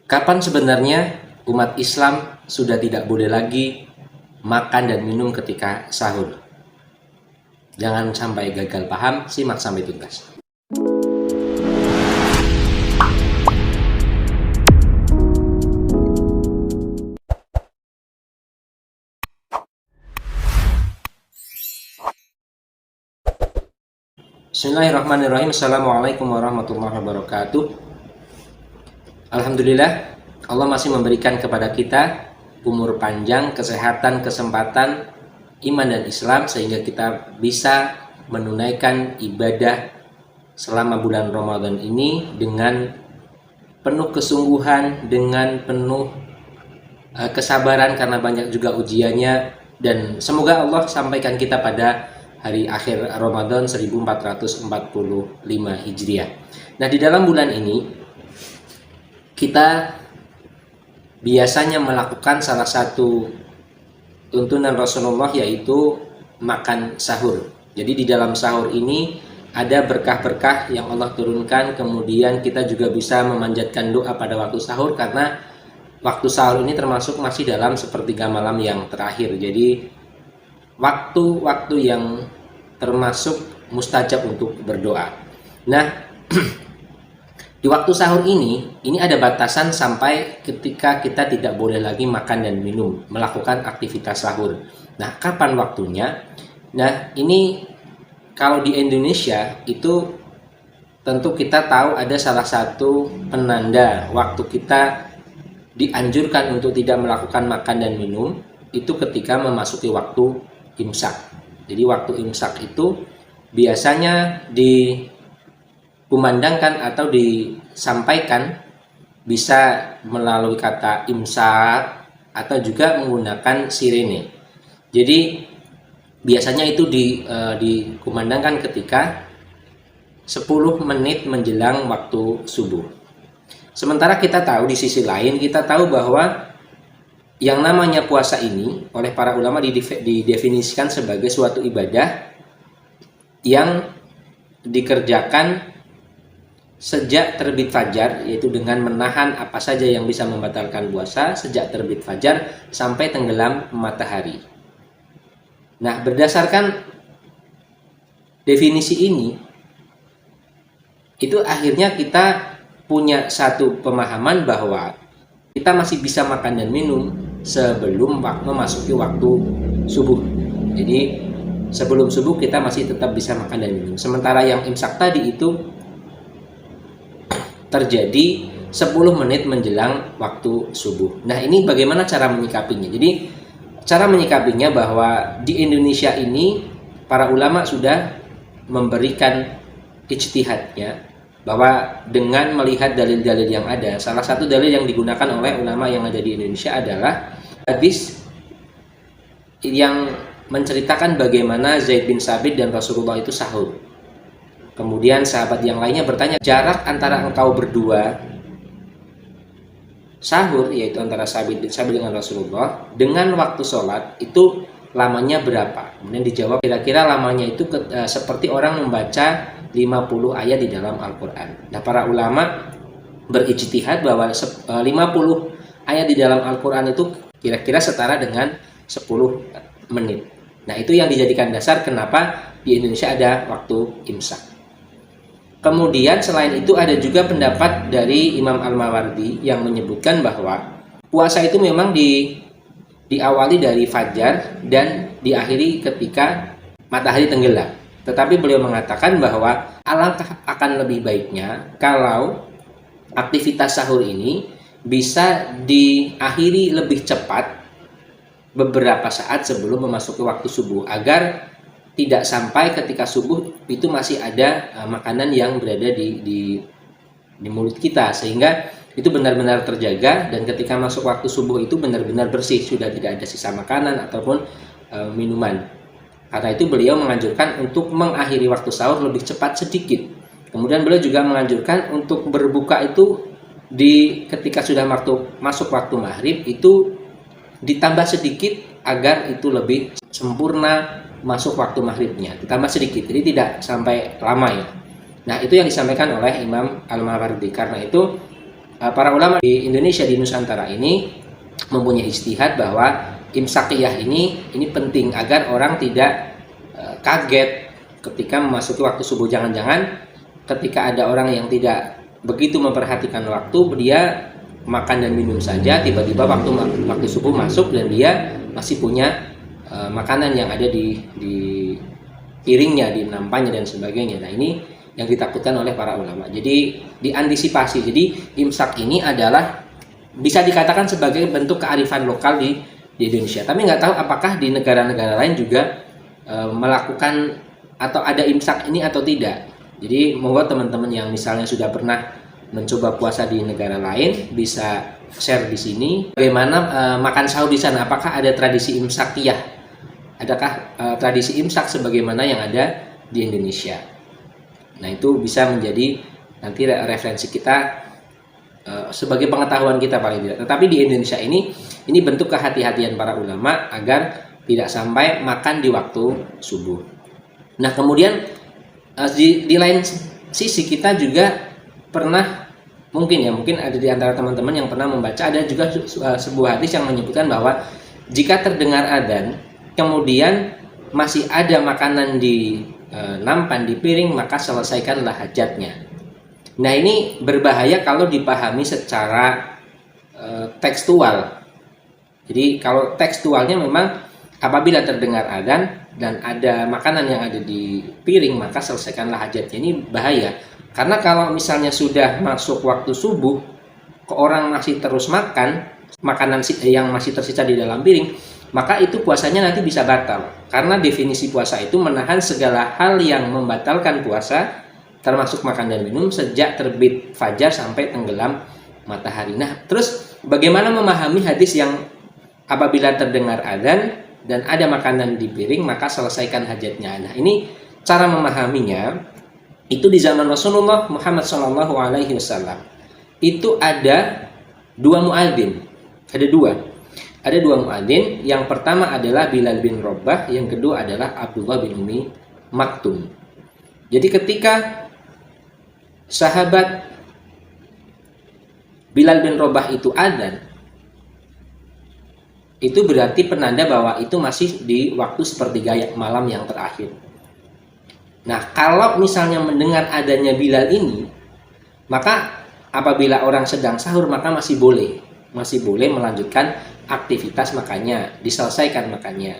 Kapan sebenarnya umat Islam sudah tidak boleh lagi makan dan minum ketika sahur? Jangan sampai gagal paham, simak sampai tuntas. Bismillahirrahmanirrahim. Assalamualaikum warahmatullahi wabarakatuh. Alhamdulillah, Allah masih memberikan kepada kita umur panjang, kesehatan, kesempatan, iman dan Islam sehingga kita bisa menunaikan ibadah selama bulan Ramadan ini dengan penuh kesungguhan, dengan penuh kesabaran karena banyak juga ujiannya, dan semoga Allah sampaikan kita pada hari akhir Ramadan 1445 Hijriah. Nah, di dalam bulan ini kita biasanya melakukan salah satu tuntunan Rasulullah, yaitu makan sahur. Jadi di dalam sahur ini ada berkah-berkah yang Allah turunkan. Kemudian kita juga bisa memanjatkan doa pada waktu sahur, karena waktu sahur ini termasuk masih dalam sepertiga malam yang terakhir. Jadi waktu-waktu yang termasuk mustajab untuk berdoa. Nah, di waktu sahur ini ada batasan sampai ketika kita tidak boleh lagi makan dan minum, melakukan aktivitas sahur. Nah, kapan waktunya? Nah, ini kalau di Indonesia itu tentu kita tahu ada salah satu penanda waktu kita dianjurkan untuk tidak melakukan makan dan minum, itu ketika memasuki waktu imsak. Jadi waktu imsak itu biasanya dikumandangkan atau disampaikan bisa melalui kata imsak atau juga menggunakan sirene. Jadi biasanya itu dikumandangkan ketika 10 menit menjelang waktu subuh. Sementara kita tahu di sisi lain, kita tahu bahwa yang namanya puasa ini oleh para ulama didefinisikan sebagai suatu ibadah yang dikerjakan sejak terbit fajar, yaitu dengan menahan apa saja yang bisa membatalkan puasa sejak terbit fajar sampai tenggelam matahari. Nah, berdasarkan definisi ini, itu akhirnya kita punya satu pemahaman bahwa kita masih bisa makan dan minum sebelum memasuki waktu subuh. Jadi sebelum subuh kita masih tetap bisa makan dan minum. Sementara yang imsak tadi itu terjadi 10 menit menjelang waktu subuh. Nah, ini bagaimana cara menyikapinya? Jadi cara menyikapinya bahwa di Indonesia ini para ulama sudah memberikan ijtihadnya, bahwa dengan melihat dalil-dalil yang ada, salah satu dalil yang digunakan oleh ulama yang ada di Indonesia adalah hadis yang menceritakan bagaimana Zaid bin Sabit dan Rasulullah itu sahur. Kemudian sahabat yang lainnya bertanya, jarak antara engkau berdua sahur, yaitu antara Sabit bin Sabit dengan Rasulullah, dengan waktu sholat itu lamanya berapa? Kemudian dijawab, kira-kira lamanya itu seperti orang membaca 50 ayat di dalam Al-Quran. Nah, para ulama berijtihad bahwa 50 ayat di dalam Al-Quran itu kira-kira setara dengan 10 menit. Nah, itu yang dijadikan dasar kenapa di Indonesia ada waktu imsak. Kemudian selain itu ada juga pendapat dari Imam Al-Mawardi yang menyebutkan bahwa puasa itu memang diawali dari fajar dan diakhiri ketika matahari tenggelam. Tetapi beliau mengatakan bahwa alangkah akan lebih baiknya kalau aktivitas sahur ini bisa diakhiri lebih cepat beberapa saat sebelum memasuki waktu subuh, agar tidak sampai ketika subuh itu masih ada makanan yang berada di mulut kita, sehingga itu benar-benar terjaga, dan ketika masuk waktu subuh itu benar-benar bersih, sudah tidak ada sisa makanan ataupun minuman. Karena itu beliau menganjurkan untuk mengakhiri waktu sahur lebih cepat sedikit. Kemudian beliau juga menganjurkan untuk berbuka itu ketika sudah masuk waktu maghrib itu ditambah sedikit agar itu lebih sempurna masuk waktu maghribnya. Ditambah sedikit, jadi tidak sampai lama ya. Nah, itu yang disampaikan oleh Imam Al-Mawardi. Karena itu para ulama di Indonesia, di Nusantara ini mempunyai ijtihad bahwa imsakiyah ini penting agar orang tidak kaget ketika memasuki waktu subuh. Jangan-jangan ketika ada orang yang tidak begitu memperhatikan waktu, dia makan dan minum saja, tiba-tiba waktu subuh masuk dan dia masih punya makanan yang ada di piringnya, di nampannya dan sebagainya. Nah, ini yang ditakutkan oleh para ulama. Jadi diantisipasi. Jadi imsak ini adalah bisa dikatakan sebagai bentuk kearifan lokal di Indonesia. Tapi nggak tahu apakah di negara-negara lain juga melakukan atau ada imsak ini atau tidak. Jadi monggo teman-teman yang misalnya sudah pernah mencoba puasa di negara lain bisa share di sini bagaimana makan sahur di sana. Apakah ada tradisi imsakiyah? Adakah tradisi imsak sebagaimana yang ada di Indonesia? Nah, itu bisa menjadi nanti referensi kita sebagai pengetahuan kita paling tidak. Tetapi di Indonesia ini bentuk kehati-hatian para ulama agar tidak sampai makan di waktu subuh. Nah, kemudian di lain sisi kita juga pernah mungkin ada di antara teman-teman yang pernah membaca, ada juga sebuah hadis yang menyebutkan bahwa jika terdengar adzan kemudian masih ada makanan di nampan, di piring, maka selesaikanlah hajatnya. Nah, ini berbahaya kalau dipahami secara tekstual. Jadi kalau tekstualnya memang apabila terdengar adzan dan ada makanan yang ada di piring, maka selesaikanlah hajatnya. Ini bahaya. Karena kalau misalnya sudah masuk waktu subuh, orang masih terus makan makanan yang masih tersisa di dalam piring, maka itu puasanya nanti bisa batal. Karena definisi puasa itu menahan segala hal yang membatalkan puasa, termasuk makan dan minum sejak terbit fajar sampai tenggelam matahari. Nah, terus bagaimana memahami hadis yang apabila terdengar adzan dan ada makanan di piring maka selesaikan hajatnya? Nah, ini cara memahaminya itu di zaman Rasulullah Muhammad SAW itu ada dua muadzin, ada dua muadzin. Yang pertama adalah Bilal bin Rabah, yang kedua adalah Abdullah bin Umi Maktum. Jadi ketika sahabat Bilal bin Rabah itu adzan, itu berarti penanda bahwa itu masih di waktu sepertiga malam yang terakhir. Nah, kalau misalnya mendengar adanya Bilal ini, maka apabila orang sedang sahur maka masih boleh melanjutkan aktivitas makannya, diselesaikan makannya.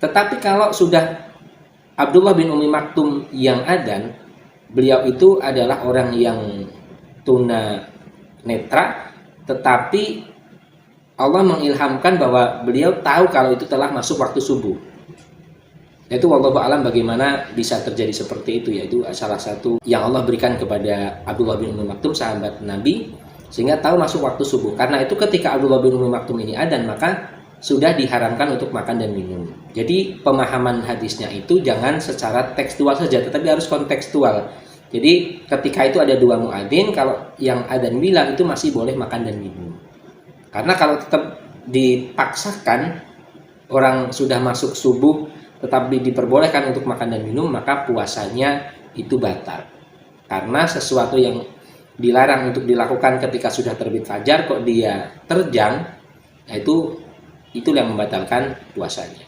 Tetapi kalau sudah Abdullah bin Umi Maktum yang adzan, beliau itu adalah orang yang tuna netra, tetapi Allah mengilhamkan bahwa beliau tahu kalau itu telah masuk waktu subuh. Itu wallahu a'lam bagaimana bisa terjadi seperti itu, yaitu salah satu yang Allah berikan kepada Abdullah bin Umi Maktum sahabat Nabi, sehingga tahu masuk waktu subuh. Karena itu ketika Abdullah bin Umi Maktum ini adzan, maka sudah diharamkan untuk makan dan minum. Jadi pemahaman hadisnya itu jangan secara tekstual saja, tetapi harus kontekstual. Jadi ketika itu ada dua muadzin, kalau yang adzan bilang itu masih boleh makan dan minum. Karena kalau tetap dipaksakan orang sudah masuk subuh tetapi diperbolehkan untuk makan dan minum, maka puasanya itu batal. Karena sesuatu yang dilarang untuk dilakukan ketika sudah terbit fajar kok dia terjang, nah itu yang membatalkan puasanya.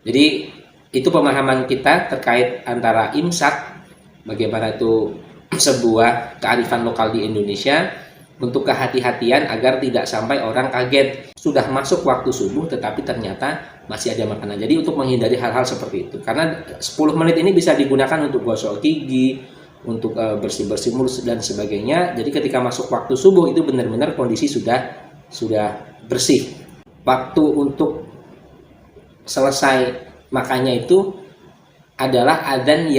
Jadi itu pemahaman kita terkait antara imsak, bagaimana itu sebuah kearifan lokal di Indonesia, untuk kehati-hatian agar tidak sampai orang kaget sudah masuk waktu subuh tetapi ternyata masih ada makanan. Jadi untuk menghindari hal-hal seperti itu, karena 10 menit ini bisa digunakan untuk gosok gigi, untuk bersih-bersih mulut dan sebagainya. Jadi ketika masuk waktu subuh itu benar-benar kondisi sudah bersih. Waktu untuk selesai makannya itu adalah adzan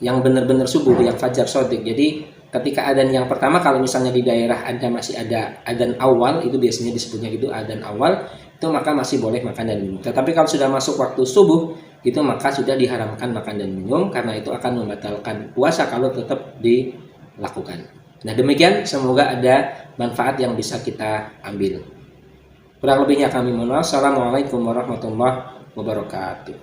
yang benar-benar subuh, yang fajar shadiq. Jadi ketika adzan yang pertama, kalau misalnya di daerah Anda masih ada adzan awal, itu biasanya disebutnya gitu, adzan awal, itu maka masih boleh makan dan minum. Tetapi kalau sudah masuk waktu subuh, itu maka sudah diharamkan makan dan minum, karena itu akan membatalkan puasa kalau tetap dilakukan. Nah, demikian, semoga ada manfaat yang bisa kita ambil. Kurang lebihnya kami mohon maaf. Assalamualaikum warahmatullahi wabarakatuh.